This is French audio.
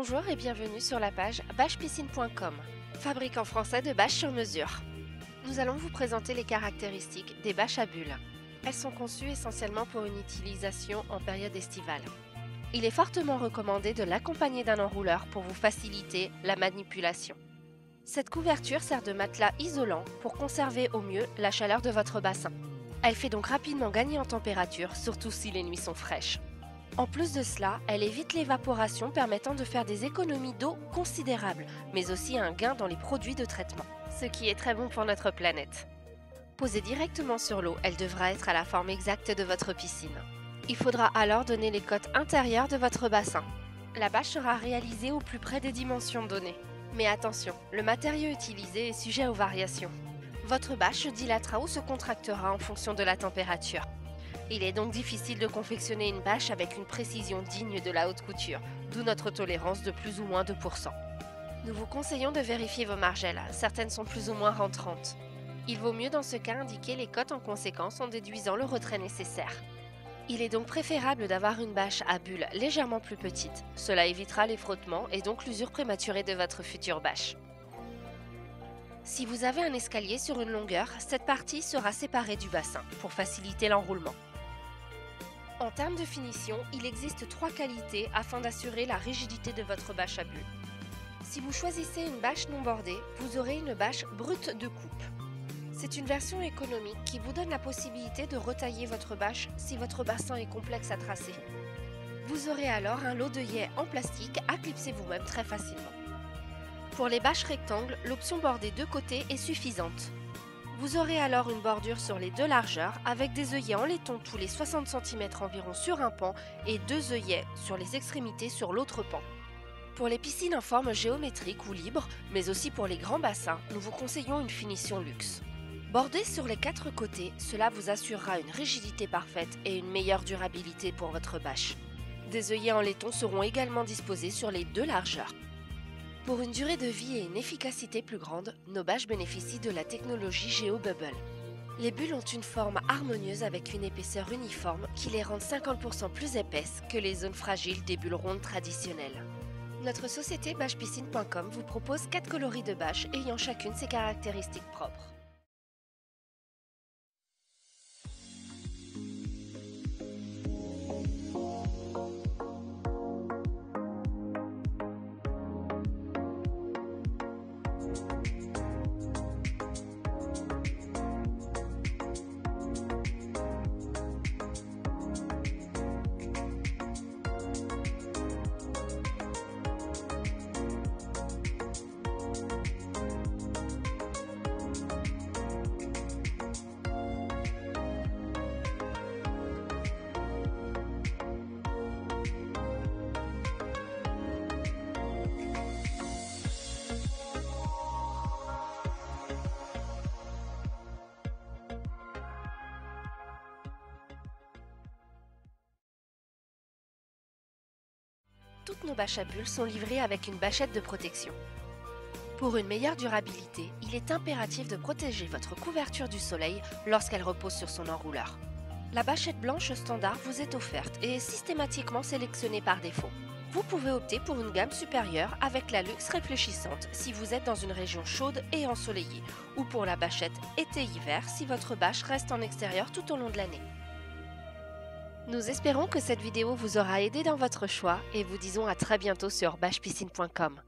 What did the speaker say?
Bonjour et bienvenue sur la page bâchepiscine.com, fabricant français de bâches sur mesure. Nous allons vous présenter les caractéristiques des bâches à bulles. Elles sont conçues essentiellement pour une utilisation en période estivale. Il est fortement recommandé de l'accompagner d'un enrouleur pour vous faciliter la manipulation. Cette couverture sert de matelas isolant pour conserver au mieux la chaleur de votre bassin. Elle fait donc rapidement gagner en température, surtout si les nuits sont fraîches. En plus de cela, elle évite l'évaporation permettant de faire des économies d'eau considérables, mais aussi un gain dans les produits de traitement, ce qui est très bon pour notre planète. Posée directement sur l'eau, elle devra être à la forme exacte de votre piscine. Il faudra alors donner les côtes intérieures de votre bassin. La bâche sera réalisée au plus près des dimensions données. Mais attention, le matériau utilisé est sujet aux variations. Votre bâche se dilatera ou se contractera en fonction de la température. Il est donc difficile de confectionner une bâche avec une précision digne de la haute couture, d'où notre tolérance de plus ou moins 2%. Nous vous conseillons de vérifier vos margelles, certaines sont plus ou moins rentrantes. Il vaut mieux dans ce cas indiquer les côtes en conséquence en déduisant le retrait nécessaire. Il est donc préférable d'avoir une bâche à bulles légèrement plus petite, cela évitera les frottements et donc l'usure prématurée de votre future bâche. Si vous avez un escalier sur une longueur, cette partie sera séparée du bassin pour faciliter l'enroulement. En termes de finition, il existe 3 qualités afin d'assurer la rigidité de votre bâche à bulles. Si vous choisissez une bâche non bordée, vous aurez une bâche brute de coupe. C'est une version économique qui vous donne la possibilité de retailler votre bâche si votre bassin est complexe à tracer. Vous aurez alors un lot d'œillets en plastique à clipser vous-même très facilement. Pour les bâches rectangles, l'option bordée de côté est suffisante. Vous aurez alors une bordure sur les deux largeurs avec des œillets en laiton tous les 60 cm environ sur un pan et 2 œillets sur les extrémités sur l'autre pan. Pour les piscines en forme géométrique ou libre, mais aussi pour les grands bassins, nous vous conseillons une finition luxe. Bordée sur les 4 côtés, cela vous assurera une rigidité parfaite et une meilleure durabilité pour votre bâche. Des œillets en laiton seront également disposés sur les deux largeurs. Pour une durée de vie et une efficacité plus grande, nos bâches bénéficient de la technologie GeoBubble. Les bulles ont une forme harmonieuse avec une épaisseur uniforme qui les rend 50% plus épaisses que les zones fragiles des bulles rondes traditionnelles. Notre société bâchepiscine.com vous propose 4 coloris de bâches ayant chacune ses caractéristiques propres. Toutes nos bâches à bulles sont livrées avec une bâchette de protection. Pour une meilleure durabilité, il est impératif de protéger votre couverture du soleil lorsqu'elle repose sur son enrouleur. La bâchette blanche standard vous est offerte et est systématiquement sélectionnée par défaut. Vous pouvez opter pour une gamme supérieure avec la luxe réfléchissante si vous êtes dans une région chaude et ensoleillée, ou pour la bâchette été-hiver si votre bâche reste en extérieur tout au long de l'année. Nous espérons que cette vidéo vous aura aidé dans votre choix et vous disons à très bientôt sur bâchepiscine.com.